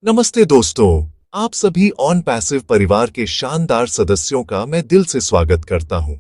नमस्ते दोस्तों, आप सभी ऑन पैसिव परिवार के शानदार सदस्यों का मैं दिल से स्वागत करता हूं।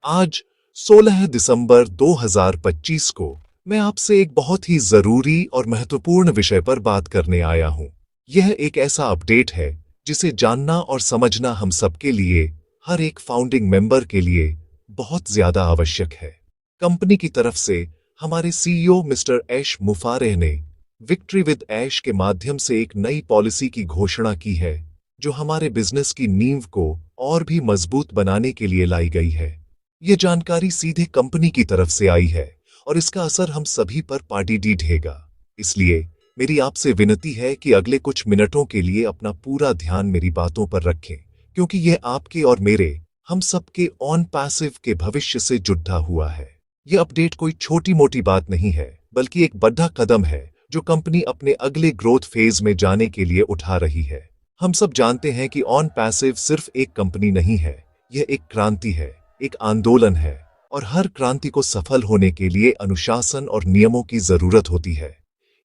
आज 16 दिसंबर 2025 को मैं आपसे एक बहुत ही जरूरी और महत्वपूर्ण विषय पर बात करने आया हूं। यह एक ऐसा अपडेट है जिसे जानना और समझना हम सबके लिए, हर एक फाउंडिंग मेंबर के लिए बहुत ज्यादा आवश्यक है। कंपनी की तरफ से हमारे सीईओ मिस्टर ऐश मुफारेह ने विक्ट्री विद ऐश के माध्यम से एक नई पॉलिसी की घोषणा की है जो हमारे बिजनेस की नींव को और भी मजबूत बनाने के लिए लाई गई है। ये जानकारी सीधे कंपनी की तरफ से आई है और इसका असर हम सभी पर पार्टी ढेगा। इसलिए मेरी आपसे विनती है कि अगले कुछ मिनटों के लिए अपना पूरा ध्यान मेरी बातों पर रखें, क्योंकि यह आपके और मेरे, हम सबके ऑन पैसिव के भविष्य से जुड़ा हुआ है। यह अपडेट कोई छोटी मोटी बात नहीं है, बल्कि एक बड़ा कदम है जो कंपनी अपने अगले ग्रोथ फेज में जाने के लिए उठा रही है। हम सब जानते हैं कि ऑन पैसिव सिर्फ एक कंपनी नहीं है, यह एक क्रांति है, एक आंदोलन है, और हर क्रांति को सफल होने के लिए अनुशासन और नियमों की जरूरत होती है।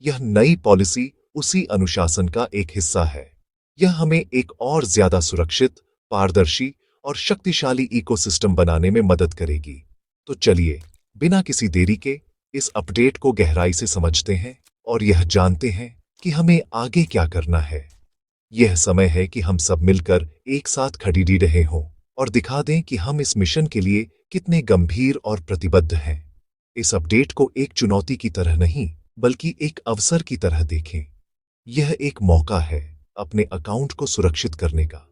यह नई पॉलिसी उसी अनुशासन का एक हिस्सा है। यह हमें एक और ज्यादा सुरक्षित, पारदर्शी और शक्तिशाली इकोसिस्टम बनाने में मदद करेगी। तो चलिए, बिना किसी देरी के इस अपडेट को गहराई से समझते हैं और यह जानते हैं कि हमें आगे क्या करना है। यह समय है कि हम सब मिलकर एक साथ खड़ी रहे हों और दिखा दें कि हम इस मिशन के लिए कितने गंभीर और प्रतिबद्ध हैं। इस अपडेट को एक चुनौती की तरह नहीं, बल्कि एक अवसर की तरह देखें। यह एक मौका है अपने अकाउंट को सुरक्षित करने का,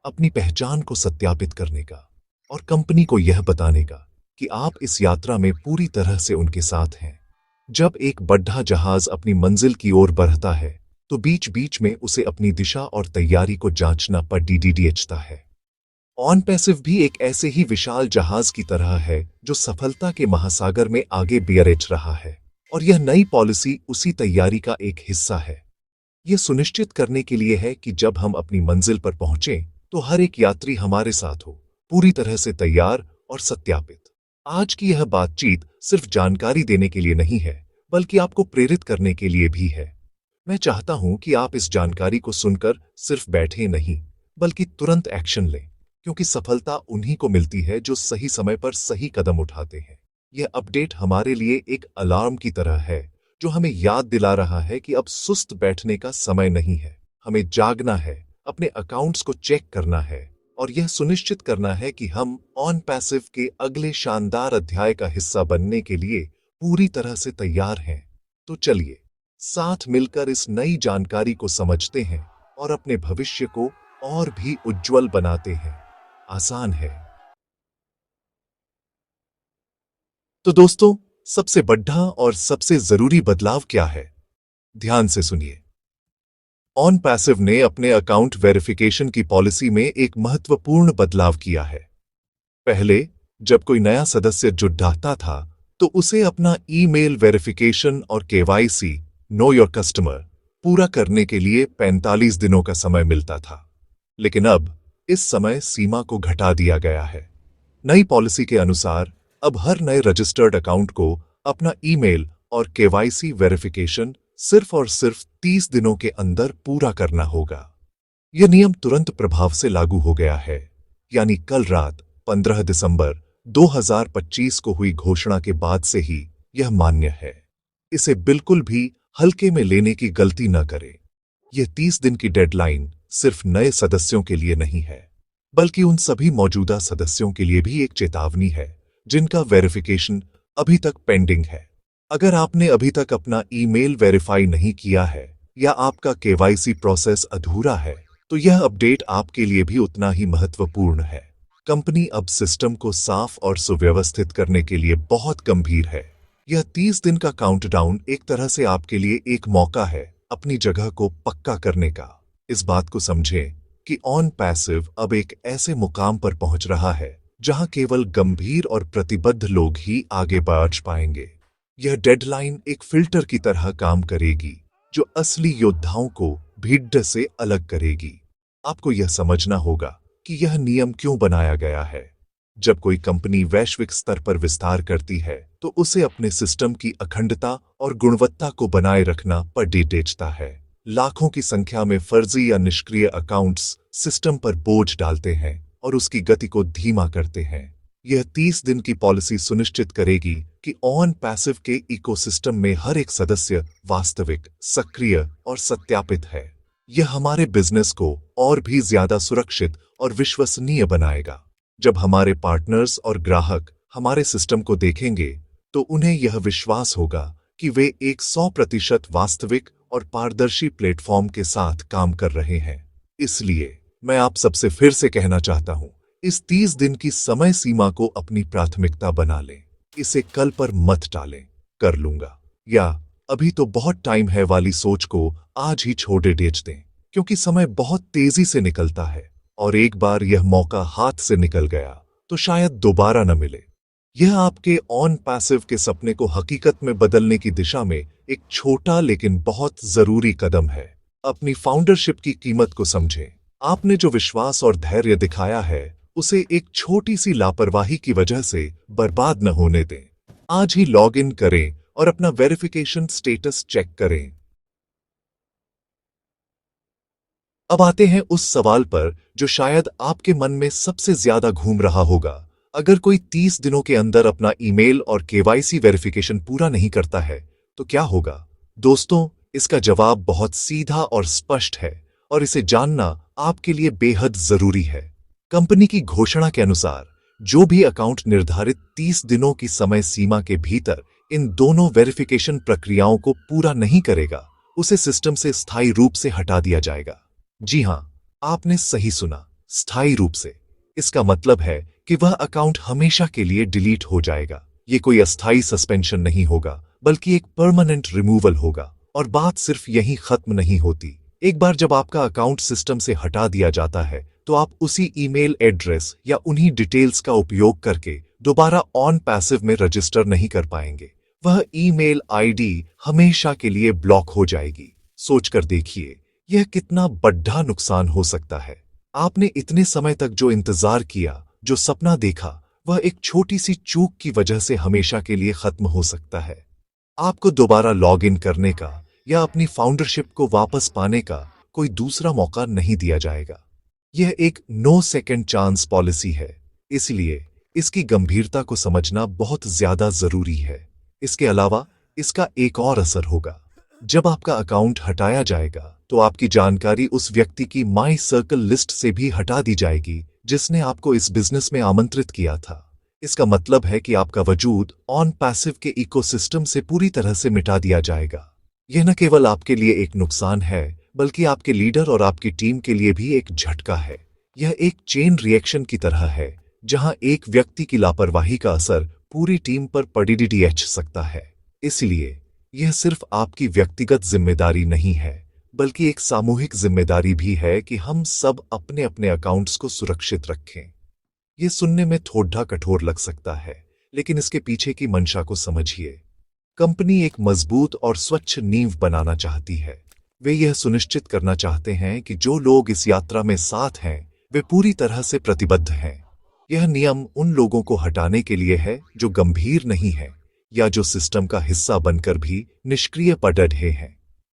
अपनी पहचान को सत्यापित करने का, और कंपनी को यह बताने का कि आप इस यात्रा में पूरी तरह से उनके साथ हैं। जब एक बड़ा जहाज अपनी मंजिल की ओर बढ़ता है तो बीच बीच में उसे अपनी दिशा और तैयारी को जांचना पड़ता है। ऑन पैसिव भी एक ऐसे ही विशाल जहाज की तरह है जो सफलता के महासागर में आगे बेरच रहा है, और यह नई पॉलिसी उसी तैयारी का एक हिस्सा है। यह सुनिश्चित करने के लिए है कि जब हम अपनी मंजिल पर पहुंचें तो हर एक यात्री हमारे साथ हो, पूरी तरह से तैयार और सत्यापित। आज की यह बातचीत सिर्फ जानकारी देने के लिए नहीं है, बल्कि आपको प्रेरित करने के लिए भी है। मैं चाहता हूं कि आप इस जानकारी को सुनकर सिर्फ बैठे नहीं, बल्कि तुरंत एक्शन लें, क्योंकि सफलता उन्हीं को मिलती है जो सही समय पर सही कदम उठाते हैं। यह अपडेट हमारे लिए एक अलार्म की तरह है जो हमें याद दिला रहा है कि अब सुस्त बैठने का समय नहीं है। हमें जागना है, अपने अकाउंट्स को चेक करना है और यह सुनिश्चित करना है कि हम ऑन पैसिव के अगले शानदार अध्याय का हिस्सा बनने के लिए पूरी तरह से तैयार हैं। तो चलिए, साथ मिलकर इस नई जानकारी को समझते हैं और अपने भविष्य को और भी उज्जवल बनाते हैं। आसान है। तो दोस्तों, सबसे बड़ा और सबसे जरूरी बदलाव क्या है? ध्यान से सुनिए। ऑन पैसिव ने अपने अकाउंट वेरिफिकेशन की पॉलिसी में एक महत्वपूर्ण बदलाव किया है। पहले जब कोई नया सदस्य जुड़ता था तो उसे अपना ईमेल वेरिफिकेशन और केवाईसी नो योर कस्टमर पूरा करने के लिए 45 दिनों का समय मिलता था। लेकिन अब इस समय सीमा को घटा दिया गया है। नई पॉलिसी के अनुसार अब हर नए रजिस्टर्ड अकाउंट को अपना ईमेल और केवाईसी वेरिफिकेशन सिर्फ और सिर्फ 30 दिनों के अंदर पूरा करना होगा। यह नियम तुरंत प्रभाव से लागू हो गया है, यानी कल रात 15 दिसंबर 2025 को हुई घोषणा के बाद से ही यह मान्य है। इसे बिल्कुल भी हल्के में लेने की गलती न करें। यह 30 दिन की डेडलाइन सिर्फ नए सदस्यों के लिए नहीं है, बल्कि उन सभी मौजूदा सदस्यों के लिए भी एक चेतावनी है जिनका वेरिफिकेशन अभी तक पेंडिंग है। अगर आपने अभी तक अपना ईमेल वेरीफाई नहीं किया है या आपका केवाईसी प्रोसेस अधूरा है, तो यह अपडेट आपके लिए भी उतना ही महत्वपूर्ण है। कंपनी अब सिस्टम को साफ और सुव्यवस्थित करने के लिए बहुत गंभीर है। यह 30 दिन का काउंटडाउन एक तरह से आपके लिए एक मौका है अपनी जगह को पक्का करने का। इस बात को समझें कि ऑन पैसिव अब एक ऐसे मुकाम पर पहुंच रहा है जहां केवल गंभीर और प्रतिबद्ध लोग ही आगे बढ़ पाएंगे। यह डेडलाइन एक फिल्टर की तरह काम करेगी जो असली योद्धाओं को भीड़ से अलग करेगी। आपको यह समझना होगा कि यह नियम क्यों बनाया गया है। जब कोई कंपनी वैश्विक स्तर पर विस्तार करती है तो उसे अपने सिस्टम की अखंडता और गुणवत्ता को बनाए रखना पड़ता है। लाखों की संख्या में फर्जी या निष्क्रिय अकाउंट्स सिस्टम पर बोझ डालते हैं और उसकी गति को धीमा करते हैं। यह 30 दिन की पॉलिसी सुनिश्चित करेगी कि ऑन पैसिव के इकोसिस्टम में हर एक सदस्य वास्तविक, सक्रिय और सत्यापित है। यह हमारे बिजनेस को और भी ज्यादा सुरक्षित और विश्वसनीय बनाएगा। जब हमारे पार्टनर्स और ग्राहक हमारे सिस्टम को देखेंगे तो उन्हें यह विश्वास होगा कि वे एक 100% वास्तविक और पारदर्शी प्लेटफॉर्म के साथ काम कर रहे हैं। इसलिए मैं आप सबसे फिर से कहना चाहता हूं, इस 30 दिन की समय सीमा को अपनी प्राथमिकता बना लें। इसे कल पर मत टालें, कर लूंगा या अभी तो बहुत टाइम है वाली सोच को आज ही छोड़े डेच दें, क्योंकि समय बहुत तेजी से निकलता है और एक बार यह मौका हाथ से निकल गया तो शायद दोबारा न मिले। यह आपके ऑन पैसिव के सपने को हकीकत में बदलने की दिशा में एक छोटा लेकिन बहुत जरूरी कदम है। अपनी फाउंडरशिप की कीमत को समझें। आपने जो विश्वास और धैर्य दिखाया है उसे एक छोटी सी लापरवाही की वजह से बर्बाद न होने दें। आज ही लॉग इन करें और अपना वेरिफिकेशन स्टेटस चेक करें। अब आते हैं उस सवाल पर जो शायद आपके मन में सबसे ज्यादा घूम रहा होगा। अगर कोई 30 दिनों के अंदर अपना ईमेल और केवाईसी वेरिफिकेशन पूरा नहीं करता है तो क्या होगा? दोस्तों, इसका जवाब बहुत सीधा और स्पष्ट है और इसे जानना आपके लिए बेहद जरूरी है। कंपनी की घोषणा के अनुसार जो भी अकाउंट निर्धारित 30 दिनों की समय सीमा के भीतर इन दोनों वेरिफिकेशन प्रक्रियाओं को पूरा नहीं करेगा, उसे सिस्टम से स्थायी रूप से हटा दिया जाएगा। जी हां, आपने सही सुना, स्थायी रूप से। इसका मतलब है कि वह अकाउंट हमेशा के लिए डिलीट हो जाएगा। ये कोई अस्थायी सस्पेंशन नहीं होगा, बल्कि एक परमानेंट रिमूवल होगा। और बात सिर्फ यहीं खत्म नहीं होती। एक बार जब आपका अकाउंट सिस्टम से हटा दिया जाता है तो आप उसी ईमेल एड्रेस या उन्हीं डिटेल्स का उपयोग करके दोबारा ऑन पैसिव में रजिस्टर नहीं कर पाएंगे। वह ईमेल आईडी हमेशा के लिए ब्लॉक हो जाएगी। सोचकर देखिए, यह कितना बड़ा नुकसान हो सकता है। आपने इतने समय तक जो इंतजार किया, जो सपना देखा, वह एक छोटी सी चूक की वजह से हमेशा के लिए खत्म हो सकता है। आपको दोबारा लॉग इन करने का या अपनी फाउंडरशिप को वापस पाने का कोई दूसरा मौका नहीं दिया जाएगा। यह एक नो सेकेंड चांस पॉलिसी है, इसलिए इसकी गंभीरता को समझना बहुत ज्यादा जरूरी है। इसके अलावा इसका एक और असर होगा। जब आपका अकाउंट हटाया जाएगा तो आपकी जानकारी उस व्यक्ति की माई सर्कल लिस्ट से भी हटा दी जाएगी जिसने आपको इस बिजनेस में आमंत्रित किया था। इसका मतलब है कि आपका वजूद ऑन पैसिव के इकोसिस्टम से पूरी तरह से मिटा दिया जाएगा। यह न केवल आपके लिए एक नुकसान है, बल्कि आपके लीडर और आपकी टीम के लिए भी एक झटका है। यह एक चेन रिएक्शन की तरह है, जहां एक व्यक्ति की लापरवाही का असर पूरी टीम पर पड़ सकता है। इसलिए यह सिर्फ आपकी व्यक्तिगत जिम्मेदारी नहीं है, बल्कि एक सामूहिक जिम्मेदारी भी है कि हम सब अपने अपने अकाउंट्स को सुरक्षित रखें। यह सुनने में थोड़ा कठोर लग सकता है, लेकिन इसके पीछे की मंशा को समझिए। कंपनी एक मजबूत और स्वच्छ नींव बनाना चाहती है। वे यह सुनिश्चित करना चाहते हैं कि जो लोग इस यात्रा में साथ हैं, वे पूरी तरह से प्रतिबद्ध हैं। यह नियम उन लोगों को हटाने के लिए है जो गंभीर नहीं है या जो सिस्टम का हिस्सा बनकर भी निष्क्रिय पड़ रहे हैं।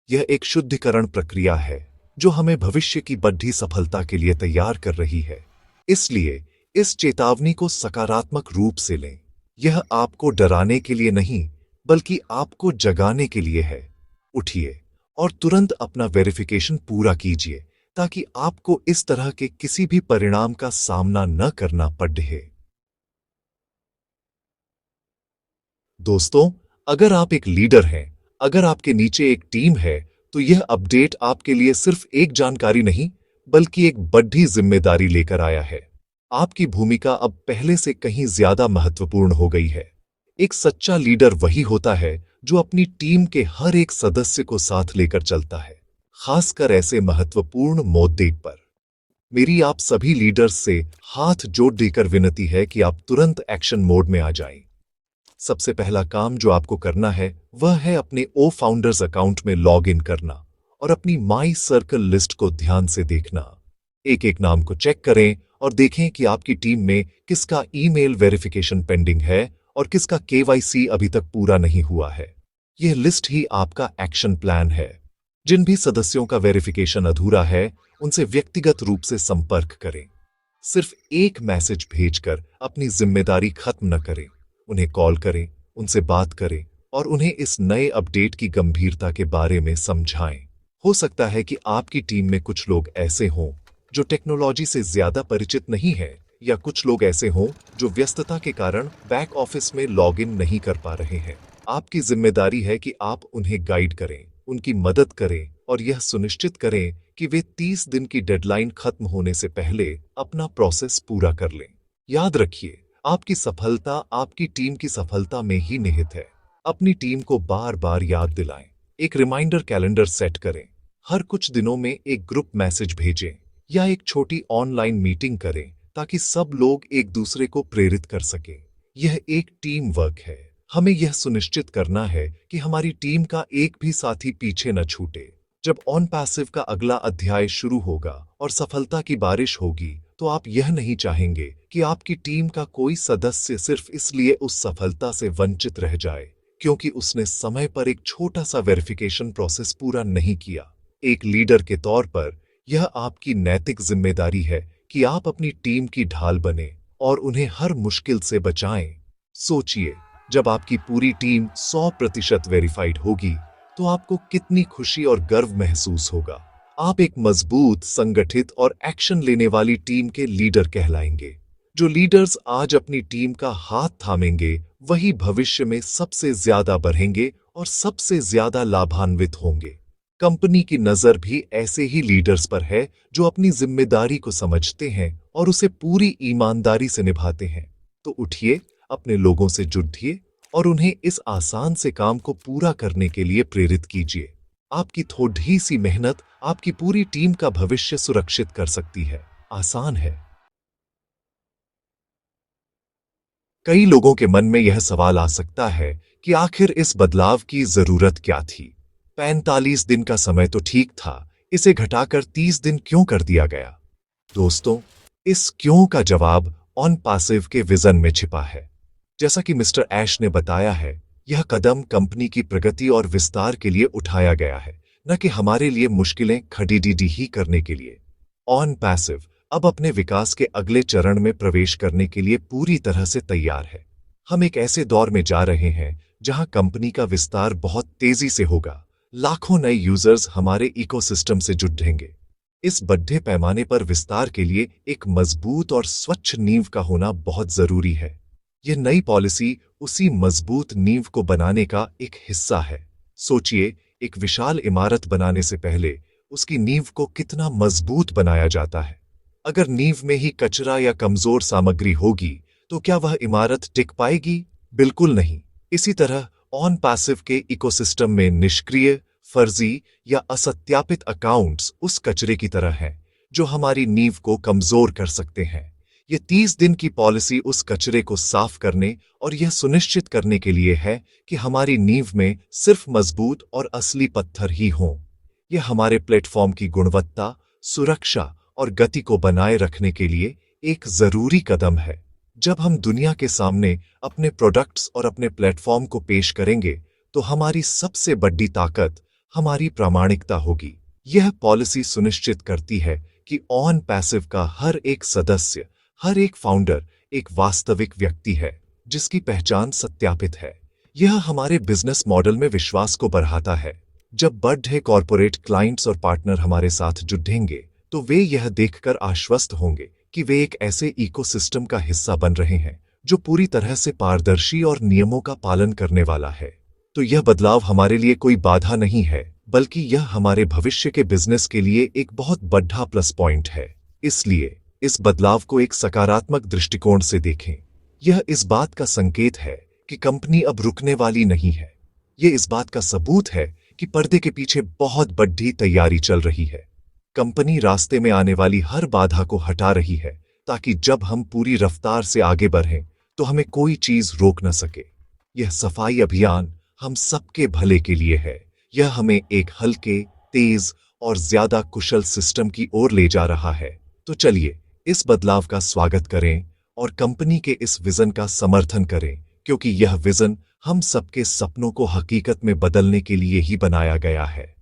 यह एक शुद्धिकरण प्रक्रिया है जो हमें भविष्य की बड़ी सफलता के लिए तैयार कर रही है। इसलिए इस चेतावनी को सकारात्मक रूप से लें। यह आपको डराने के लिए नहीं, बल्कि आपको जगाने के लिए है। उठिए और तुरंत अपना वेरिफिकेशन पूरा कीजिए, ताकि आपको इस तरह के किसी भी परिणाम का सामना न करना पड़े। दोस्तों, अगर आप एक लीडर हैं, अगर आपके नीचे एक टीम है, तो यह अपडेट आपके लिए सिर्फ एक जानकारी नहीं, बल्कि एक बड़ी जिम्मेदारी लेकर आया है। आपकी भूमिका अब पहले से कहीं ज्यादा महत्वपूर्ण हो गई है। एक सच्चा लीडर वही होता है जो अपनी टीम के हर एक सदस्य को साथ लेकर चलता है, खासकर ऐसे महत्वपूर्ण मुद्दे पर। मेरी आप सभी लीडर्स से हाथ जोड़ देकर विनती है कि आप तुरंत एक्शन मोड में आ जाएं। सबसे पहला काम जो आपको करना है वह है अपने ओ फाउंडर्स अकाउंट में लॉग इन करना और अपनी माई सर्कल लिस्ट को ध्यान से देखना। एक एक नाम को चेक करें और देखें कि आपकी टीम में किसका ईमेल वेरिफिकेशन पेंडिंग है और किसका केवाईसी अभी तक पूरा नहीं हुआ है। यह लिस्ट ही आपका एक्शन प्लान है। जिन भी सदस्यों का वेरिफिकेशन अधूरा है, उनसे व्यक्तिगत रूप से संपर्क करें। सिर्फ एक मैसेज भेजकर अपनी जिम्मेदारी खत्म न करें। उन्हें कॉल करें, उनसे बात करें और उन्हें इस नए अपडेट की गंभीरता के बारे में समझाएं। हो सकता है कि आपकी टीम में कुछ लोग ऐसे हों जो टेक्नोलॉजी से ज्यादा परिचित नहीं है, या कुछ लोग ऐसे हों जो व्यस्तता के कारण बैक ऑफिस में लॉगिन नहीं कर पा रहे हैं। आपकी जिम्मेदारी है कि आप उन्हें गाइड करें, उनकी मदद करें और यह सुनिश्चित करें कि वे 30 दिन की डेडलाइन खत्म होने से पहले अपना प्रोसेस पूरा कर लें। याद रखिए, आपकी सफलता आपकी टीम की सफलता में ही निहित है। अपनी टीम को बार बार याद दिलाएं। एक रिमाइंडर कैलेंडर सेट करें। हर कुछ दिनों में एक ग्रुप मैसेज भेजें या एक छोटी ऑनलाइन मीटिंग करें ताकि सब लोग एक दूसरे को प्रेरित कर सकें। यह एक टीम वर्क है। हमें यह सुनिश्चित करना है कि हमारी टीम का एक भी साथी पीछे न छूटे। जब ऑन पैसिव का अगला अध्याय शुरू होगा और सफलता की बारिश होगी, तो आप यह नहीं चाहेंगे कि आपकी टीम का कोई सदस्य सिर्फ इसलिए उस सफलता से वंचित रह जाए क्योंकि उसने समय पर एक छोटा सा वेरिफिकेशन प्रोसेस पूरा नहीं किया। एक लीडर के तौर पर यह आपकी नैतिक जिम्मेदारी है कि आप अपनी टीम की ढाल बने और उन्हें हर मुश्किल से बचाएं। सोचिए, जब आपकी पूरी टीम 100% वेरीफाइड होगी, तो आपको कितनी खुशी और गर्व महसूस होगा। आप एक मजबूत, संगठित और एक्शन लेने वाली टीम के लीडर कहलाएंगे। जो लीडर्स आज अपनी टीम का हाथ थामेंगे, वही भविष्य में सबसे ज्यादा बढ़ेंगे और सबसे ज्यादा लाभान्वित होंगे। कंपनी की नजर भी ऐसे ही लीडर्स पर है जो अपनी जिम्मेदारी को समझते हैं और उसे पूरी ईमानदारी से निभाते हैं। तो उठिए, अपने लोगों से जुड़िए और उन्हें इस आसान से काम को पूरा करने के लिए प्रेरित कीजिए। आपकी थोड़ी सी मेहनत आपकी पूरी टीम का भविष्य सुरक्षित कर सकती है। आसान है। कई लोगों के मन में यह सवाल आ सकता है कि आखिर इस बदलाव की जरूरत क्या थी। 45 दिन का समय तो ठीक था, इसे घटाकर 30 दिन क्यों कर दिया गया? दोस्तों, इस क्यों का जवाब ऑन पैसिव के विजन में छिपा है। जैसा कि मिस्टर ऐश ने बताया है, यह कदम कंपनी की प्रगति और विस्तार के लिए उठाया गया है, न कि हमारे लिए मुश्किलें खड़ी ही करने के लिए। ऑन पैसिव अब अपने विकास के अगले चरण में प्रवेश करने के लिए पूरी तरह से तैयार है। हम एक ऐसे दौर में जा रहे हैं जहां कंपनी का विस्तार बहुत तेजी से होगा। लाखों नए यूजर्स हमारे इकोसिस्टम से जुड़ेंगे। इस बड़े पैमाने पर विस्तार के लिए एक मजबूत और स्वच्छ नींव का होना बहुत जरूरी है। यह नई पॉलिसी उसी मजबूत नींव को बनाने का एक हिस्सा है। सोचिए, एक विशाल इमारत बनाने से पहले उसकी नींव को कितना मजबूत बनाया जाता है। अगर नींव में ही कचरा या कमजोर सामग्री होगी, तो क्या वह इमारत टिक पाएगी? बिल्कुल नहीं। इसी तरह ऑन पैसिव के इकोसिस्टम में निष्क्रिय, फर्जी या असत्यापित अकाउंट्स उस कचरे की तरह हैं जो हमारी नींव को कमजोर कर सकते हैं। ये 30 दिन की पॉलिसी उस कचरे को साफ करने और यह सुनिश्चित करने के लिए है कि हमारी नींव में सिर्फ मजबूत और असली पत्थर ही हों। यह हमारे प्लेटफॉर्म की गुणवत्ता, सुरक्षा और गति को बनाए रखने के लिए एक जरूरी कदम है। जब हम दुनिया के सामने अपने प्रोडक्ट्स और अपने प्लेटफॉर्म को पेश करेंगे, तो हमारी सबसे बड़ी ताकत हमारी प्रामाणिकता होगी। यह पॉलिसी सुनिश्चित करती है कि ऑन पैसिव का हर एक सदस्य, हर एक फाउंडर एक वास्तविक व्यक्ति है जिसकी पहचान सत्यापित है। यह हमारे बिजनेस मॉडल में विश्वास को बढ़ाता है। जब बड़े कॉरपोरेट क्लाइंट्स और पार्टनर हमारे साथ जुड़ेंगे, तो वे यह देखकर आश्वस्त होंगे कि वे एक ऐसे इकोसिस्टम का हिस्सा बन रहे हैं जो पूरी तरह से पारदर्शी और नियमों का पालन करने वाला है। तो यह बदलाव हमारे लिए कोई बाधा नहीं है, बल्कि यह हमारे भविष्य के बिजनेस के लिए एक बहुत बड़ा प्लस पॉइंट है। इसलिए इस बदलाव को एक सकारात्मक दृष्टिकोण से देखें। यह इस बात का संकेत है कि कंपनी अब रुकने वाली नहीं है। यह इस बात का सबूत है कि पर्दे के पीछे बहुत बड़ी तैयारी चल रही है। कंपनी रास्ते में आने वाली हर बाधा को हटा रही है ताकि जब हम पूरी रफ्तार से आगे बढ़ें, तो हमें कोई चीज रोक न सके। यह सफाई अभियान हम सबके भले के लिए है। यह हमें एक हल्के, तेज और ज्यादा कुशल सिस्टम की ओर ले जा रहा है। तो चलिए, इस बदलाव का स्वागत करें और कंपनी के इस विजन का समर्थन करें, क्योंकि यह विजन हम सबके सपनों को हकीकत में बदलने के लिए ही बनाया गया है।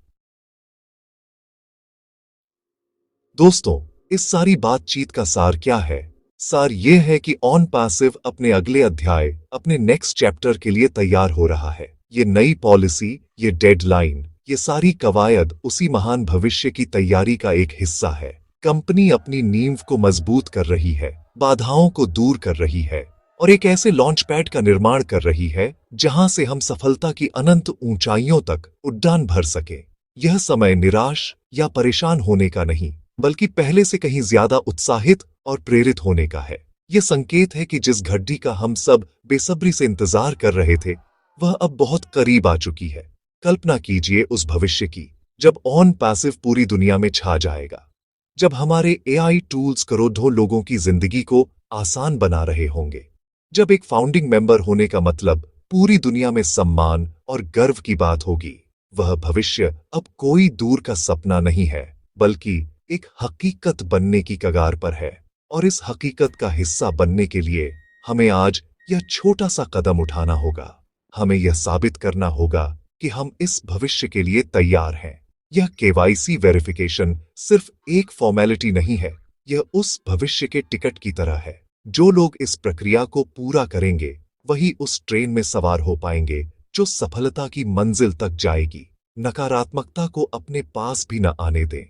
दोस्तों, इस सारी बातचीत का सार क्या है? सार ये है कि ऑन पैसिव अपने अगले अध्याय, अपने नेक्स्ट चैप्टर के लिए तैयार हो रहा है। ये नई पॉलिसी, ये डेडलाइन, ये सारी कवायद उसी महान भविष्य की तैयारी का एक हिस्सा है। कंपनी अपनी नींव को मजबूत कर रही है, बाधाओं को दूर कर रही है और एक ऐसे लॉन्च पैड का निर्माण कर रही है जहां से हम सफलता की अनंत ऊंचाइयों तक उड़ान भर सके। यह समय निराश या परेशान होने का नहीं, बल्कि पहले से कहीं ज्यादा उत्साहित और प्रेरित होने का है। यह संकेत है कि जिस घड़ी का हम सब बेसब्री से इंतजार कर रहे थे, वह अब बहुत करीब आ चुकी है। कल्पना कीजिए उस भविष्य की, जब ऑन पैसिव पूरी दुनिया में छा जाएगा, जब हमारे एआई टूल्स करोड़ों लोगों की जिंदगी को आसान बना रहे होंगे, जब एक फाउंडिंग मेंबर होने का मतलब पूरी दुनिया में सम्मान और गर्व की बात होगी। वह भविष्य अब कोई दूर का सपना नहीं है, बल्कि एक हकीकत बनने की कगार पर है। और इस हकीकत का हिस्सा बनने के लिए हमें आज यह छोटा सा कदम उठाना होगा। हमें यह साबित करना होगा कि हम इस भविष्य के लिए तैयार हैं। यह केवाईसी वेरिफिकेशन सिर्फ एक फॉर्मेलिटी नहीं है, यह उस भविष्य के टिकट की तरह है। जो लोग इस प्रक्रिया को पूरा करेंगे, वही उस ट्रेन में सवार हो पाएंगे जो सफलता की मंजिल तक जाएगी। नकारात्मकता को अपने पास भी न आने दें।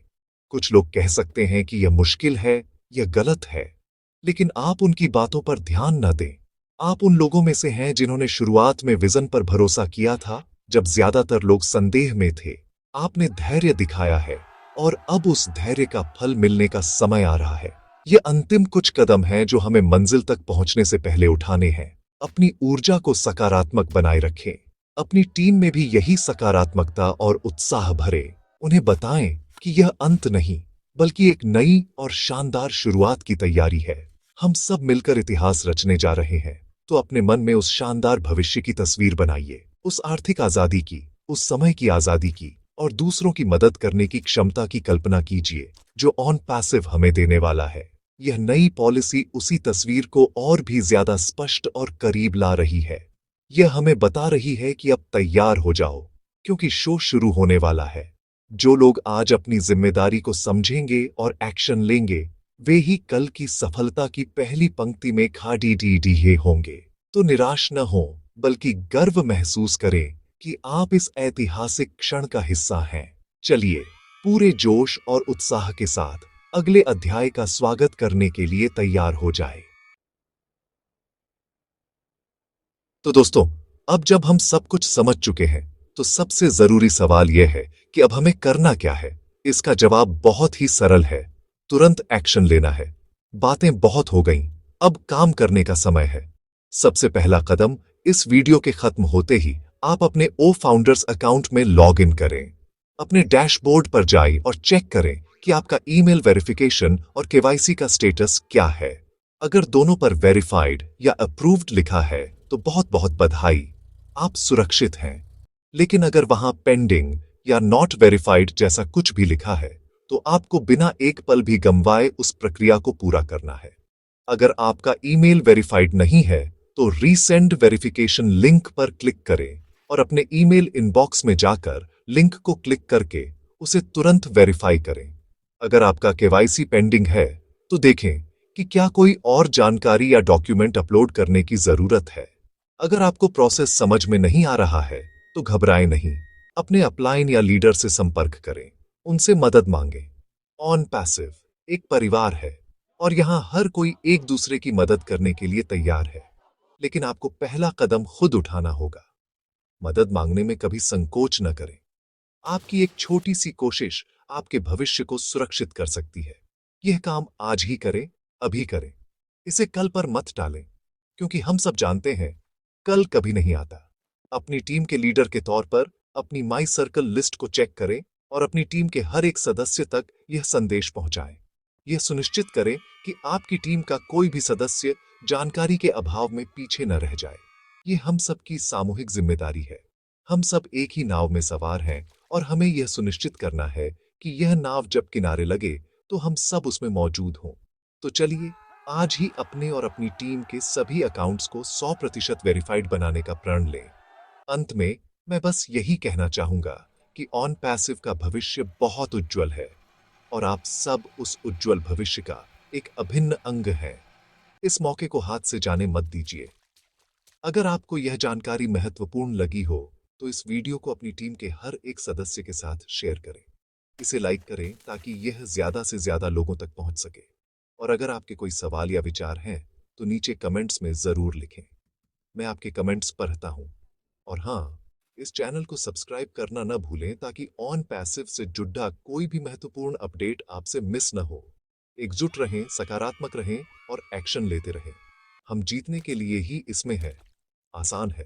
कुछ लोग कह सकते हैं कि यह मुश्किल है, यह गलत है, लेकिन आप उनकी बातों पर ध्यान न दें। आप उन लोगों में से हैं जिन्होंने शुरुआत में विजन पर भरोसा किया था, जब ज्यादातर लोग संदेह में थे। आपने धैर्य दिखाया है और अब उस धैर्य का फल मिलने का समय आ रहा है। ये अंतिम कुछ कदम हैं जो हमें मंजिल तक पहुंचने से पहले उठाने हैं। अपनी ऊर्जा को सकारात्मक बनाए रखें। अपनी टीम में भी यही सकारात्मकता और उत्साह भरे। उन्हें बताएं कि यह अंत नहीं, बल्कि एक नई और शानदार शुरुआत की तैयारी है। हम सब मिलकर इतिहास रचने जा रहे हैं। तो अपने मन में उस शानदार भविष्य की तस्वीर बनाइए, उस आर्थिक आजादी की, उस समय की आजादी की और दूसरों की मदद करने की क्षमता की कल्पना कीजिए जो ऑन पैसिव हमें देने वाला है। यह नई पॉलिसी उसी तस्वीर को और भी ज्यादा स्पष्ट और करीब ला रही है। यह हमें बता रही है कि अब तैयार हो जाओ, क्योंकि शो शुरू होने वाला है। जो लोग आज अपनी जिम्मेदारी को समझेंगे और एक्शन लेंगे, वे ही कल की सफलता की पहली पंक्ति में खड़े होंगे। तो निराश न हो, बल्कि गर्व महसूस करें कि आप इस ऐतिहासिक क्षण का हिस्सा हैं। चलिए, पूरे जोश और उत्साह के साथ अगले अध्याय का स्वागत करने के लिए तैयार हो जाए। तो दोस्तों, अब जब हम सब कुछ समझ चुके हैं, तो सबसे जरूरी सवाल यह है कि अब हमें करना क्या है। इसका जवाब बहुत ही सरल है, तुरंत एक्शन लेना है। बातें बहुत हो गईं, अब काम करने का समय है। सबसे पहला कदम, इस वीडियो के खत्म होते ही आप अपने ओ फाउंडर्स अकाउंट में लॉग इन करें। अपने डैशबोर्ड पर जाएं और चेक करें कि आपका ईमेल वेरिफिकेशन और केवाईसी का स्टेटस क्या है। अगर दोनों पर वेरीफाइड या अप्रूव्ड लिखा है, तो बहुत बहुत बधाई, आप सुरक्षित हैं। लेकिन अगर वहां पेंडिंग या नॉट वेरीफाइड जैसा कुछ भी लिखा है, तो आपको बिना एक पल भी गंवाए उस प्रक्रिया को पूरा करना है। अगर आपका ईमेल वेरीफाइड नहीं है, तो रीसेंड वेरिफिकेशन लिंक पर क्लिक करें और अपने ईमेल इनबॉक्स में जाकर लिंक को क्लिक करके उसे तुरंत वेरीफाई करें। अगर आपका केवाईसी पेंडिंग है, तो देखें कि क्या कोई और जानकारी या डॉक्यूमेंट अपलोड करने की जरूरत है। अगर आपको प्रोसेस समझ में नहीं आ रहा है, तो घबराएं नहीं। अपने अपलाइन या लीडर से संपर्क करें, उनसे मदद मांगें। ऑन पैसिव एक परिवार है और यहां हर कोई एक दूसरे की मदद करने के लिए तैयार है। लेकिन आपको पहला कदम खुद उठाना होगा। मदद मांगने में कभी संकोच न करें। आपकी एक छोटी सी कोशिश आपके भविष्य को सुरक्षित कर सकती है। यह काम आज ही करें, अभी करें। इसे कल पर मत टालें, क्योंकि हम सब जानते हैं कल कभी नहीं आता। अपनी टीम के लीडर के तौर पर अपनी माई सर्कल लिस्ट को चेक करें और अपनी टीम के हर एक सदस्य तक यह संदेश पहुंचाएं। यह सुनिश्चित करें कि आपकी टीम का कोई भी सदस्य जानकारी के अभाव में पीछे न रह जाए। ये हम सबकी सामूहिक जिम्मेदारी है। हम सब एक ही नाव में सवार हैं और हमें यह सुनिश्चित करना है कि यह नाव जब किनारे लगे, तो हम सब उसमें मौजूद हों। तो चलिए, आज ही अपने और अपनी टीम के सभी अकाउंट्स को 100% वेरीफाइड बनाने का प्रण लें। अंत में मैं बस यही कहना चाहूंगा कि ऑन पैसिव का भविष्य बहुत उज्जवल है और आप सब उस उज्जवल भविष्य का एक अभिन्न अंग हैं। इस मौके को हाथ से जाने मत दीजिए। अगर आपको यह जानकारी महत्वपूर्ण लगी हो, तो इस वीडियो को अपनी टीम के हर एक सदस्य के साथ शेयर करें। इसे लाइक करें ताकि यह ज्यादा से ज्यादा लोगों तक पहुंच सके। और अगर आपके कोई सवाल या विचार हैं, तो नीचे कमेंट्स में जरूर लिखें। मैं आपके कमेंट्स पढ़ता हूं। और हाँ, इस चैनल को सब्सक्राइब करना न भूलें ताकि ऑन पैसिव से जुड़ा कोई भी महत्वपूर्ण अपडेट आपसे मिस न हो। एकजुट रहें, सकारात्मक रहें और एक्शन लेते रहें। हम जीतने के लिए ही इसमें है। आसान है।